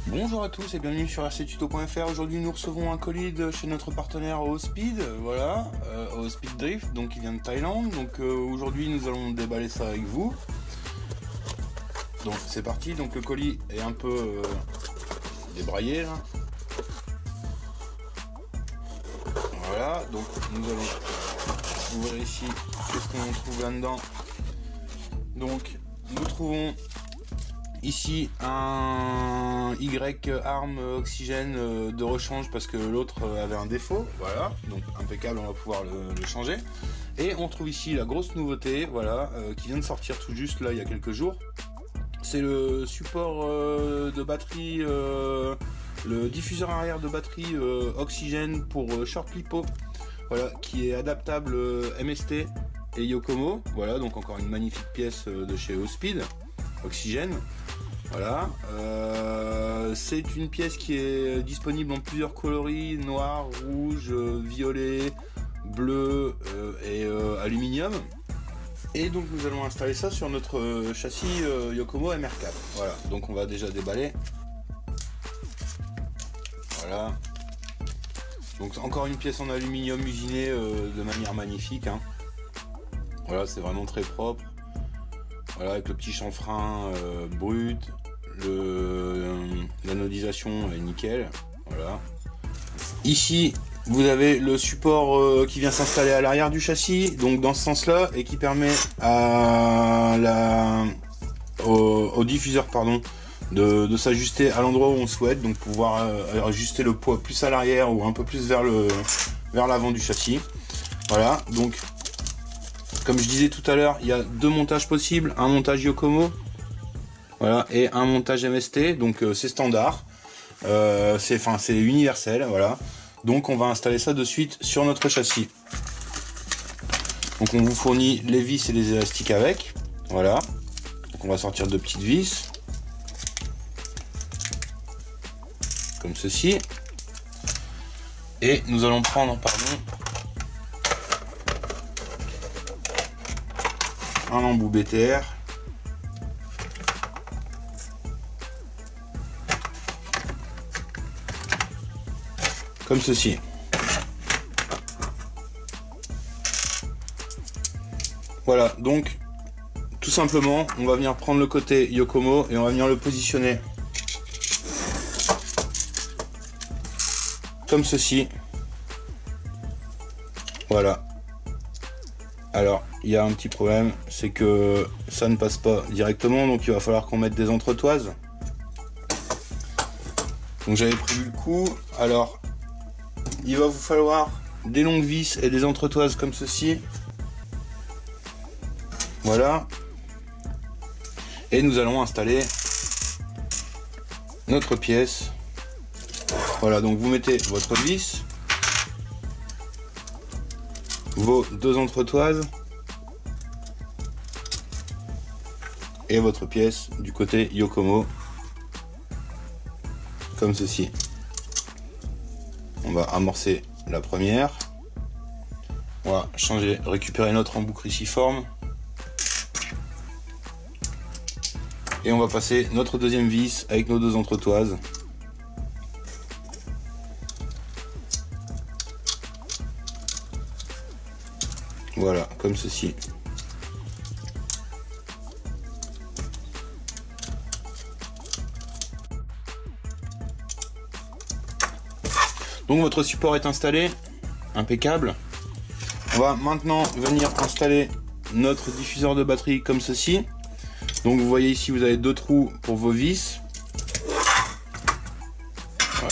Bonjour à tous et bienvenue sur rctuto.fr. Aujourd'hui nous recevons un colis de chez notre partenaire Ospeed, voilà, Ospeed Drift, donc il vient de Thaïlande. Donc aujourd'hui nous allons déballer ça avec vous. Donc c'est parti, donc le colis est un peu débraillé là. Voilà, donc nous allons ouvrir ici, qu'est-ce qu'on trouve là-dedans. Donc nous trouvons ici un Y-Arm oxygène de rechange parce que l'autre avait un défaut, voilà, donc impeccable, on va pouvoir le changer. Et on trouve ici la grosse nouveauté, voilà, qui vient de sortir tout juste là il y a quelques jours. C'est le support de batterie, le diffuseur arrière de batterie oxygène pour short lipo, voilà, qui est adaptable MST et Yokomo, voilà, donc encore une magnifique pièce de chez Ospeed Oxygène. Voilà, c'est une pièce qui est disponible en plusieurs coloris, noir, rouge, violet, bleu et aluminium. Et donc nous allons installer ça sur notre châssis Yokomo MR4. Voilà, donc on va déjà déballer. Voilà. Donc encore une pièce en aluminium usinée de manière magnifique, hein. Voilà, c'est vraiment très propre. Voilà, avec le petit chanfrein brut, l'anodisation est nickel. Voilà. Ici, vous avez le support qui vient s'installer à l'arrière du châssis, donc dans ce sens-là, et qui permet au diffuseur, pardon, de s'ajuster à l'endroit où on souhaite, donc pouvoir ajuster le poids plus à l'arrière ou un peu plus vers l'avant du châssis. Voilà, donc comme je disais tout à l'heure, il y a deux montages possibles, un montage Yokomo, voilà, et un montage MST, donc c'est standard, c'est universel, voilà. Donc on va installer ça de suite sur notre châssis. Donc on vous fournit les vis et les élastiques avec, voilà. Donc on va sortir deux petites vis, comme ceci, et nous allons prendre, un embout BTR, comme ceci. Voilà, donc tout simplement on va venir prendre le côté Yokomo et on va venir le positionner comme ceci. Voilà. Alors il y a un petit problème, c'est que ça ne passe pas directement, donc il va falloir qu'on mette des entretoises. Donc j'avais prévu le coup. Alors il va vous falloir des longues vis et des entretoises comme ceci. Voilà. Et nous allons installer notre pièce. Voilà, donc vous mettez votre vis, vos deux entretoises et votre pièce du côté Yokomo, comme ceci. On va amorcer la première, on va récupérer notre embout cruciforme et on va passer notre deuxième vis avec nos deux entretoises. Voilà, comme ceci. Donc votre support est installé, impeccable. On va maintenant venir installer notre diffuseur de batterie comme ceci. Donc vous voyez ici, vous avez deux trous pour vos vis.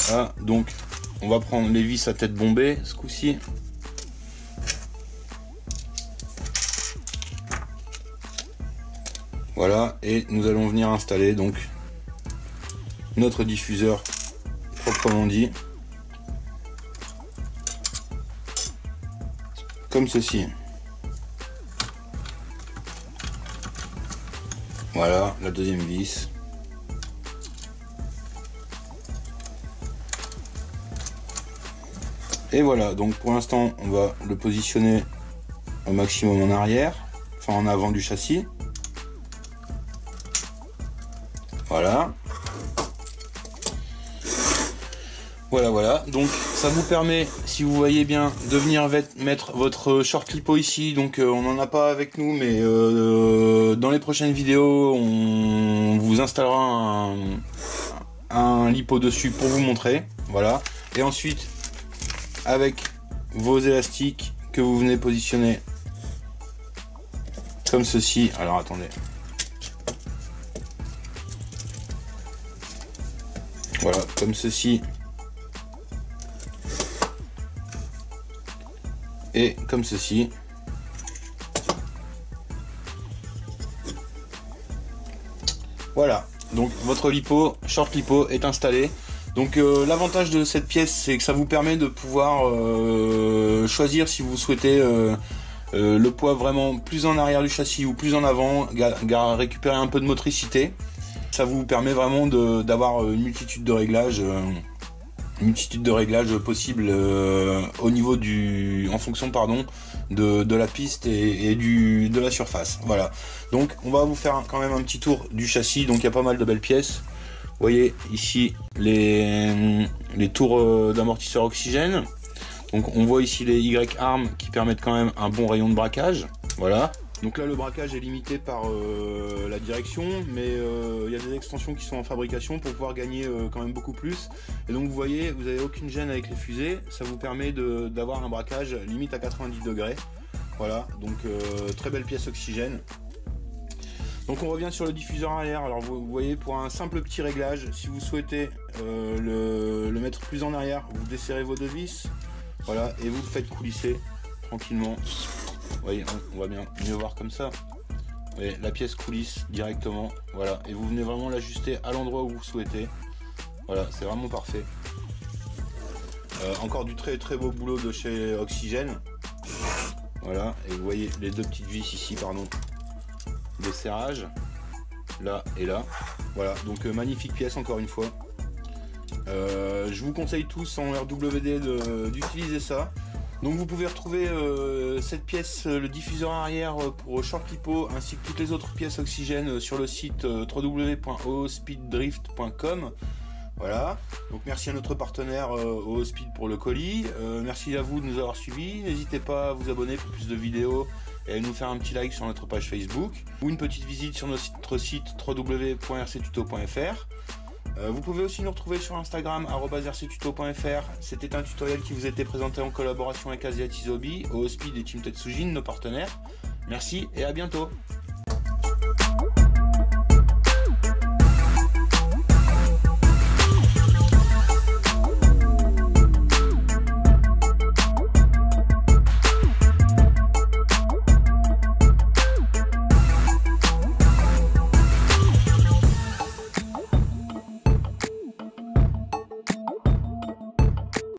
Voilà, donc on va prendre les vis à tête bombée ce coup-ci. Voilà, et nous allons venir installer donc notre diffuseur proprement dit, comme ceci. Voilà la deuxième vis. Et voilà, donc pour l'instant on va le positionner au maximum en arrière, enfin en avant du châssis. Voilà. Voilà, donc ça vous permet, si vous voyez bien, de venir mettre votre short lipo ici. Donc on n'en a pas avec nous, mais dans les prochaines vidéos, on vous installera un lipo dessus pour vous montrer. Voilà. Et ensuite, avec vos élastiques que vous venez positionner comme ceci. Alors attendez. Voilà, comme ceci. Et comme ceci. Voilà, donc votre lipo, short lipo est installé. Donc l'avantage de cette pièce, c'est que ça vous permet de pouvoir choisir si vous souhaitez le poids vraiment plus en arrière du châssis ou plus en avant, récupérer un peu de motricité. Ça vous permet vraiment d'avoir une multitude de réglages. Possibles au niveau en fonction de la piste et de la surface. Voilà, donc on va vous faire quand même un petit tour du châssis. Donc il y a pas mal de belles pièces. Vous voyez ici les tours d'amortisseur oxygène. Donc on voit ici les Y-arms qui permettent quand même un bon rayon de braquage. Voilà. Donc là le braquage est limité par la direction, mais il y a des extensions qui sont en fabrication pour pouvoir gagner quand même beaucoup plus. Et donc vous voyez, vous n'avez aucune gêne avec les fusées, ça vous permet d'avoir un braquage limite à 90 degrés. Voilà, donc très belle pièce oxygène. Donc on revient sur le diffuseur arrière. Alors vous voyez, pour un simple petit réglage, si vous souhaitez le mettre plus en arrière, vous desserrez vos deux vis, voilà, et vous le faites coulisser tranquillement. Vous voyez, on va bien mieux voir comme ça. Et la pièce coulisse directement, voilà, et vous venez vraiment l'ajuster à l'endroit où vous souhaitez. Voilà, c'est vraiment parfait. Encore du très beau boulot de chez Oxygène. Voilà, et vous voyez les deux petites vis ici, pardon, de serrage, là et là. Voilà, donc magnifique pièce encore une fois. Je vous conseille tous en RWD d'utiliser ça. Donc vous pouvez retrouver cette pièce, le diffuseur arrière pour short lipo, ainsi que toutes les autres pièces oxygène sur le site www.oospeeddrift.com. Voilà, donc merci à notre partenaire Oospeed pour le colis, merci à vous de nous avoir suivis, n'hésitez pas à vous abonner pour plus de vidéos et à nous faire un petit like sur notre page Facebook ou une petite visite sur notre site www.rctuto.fr. Vous pouvez aussi nous retrouver sur Instagram @rctuto.fr. C'était un tutoriel qui vous était présenté en collaboration avec Asiatisobi, Oospeed et Team Tetsujin, nos partenaires. Merci et à bientôt.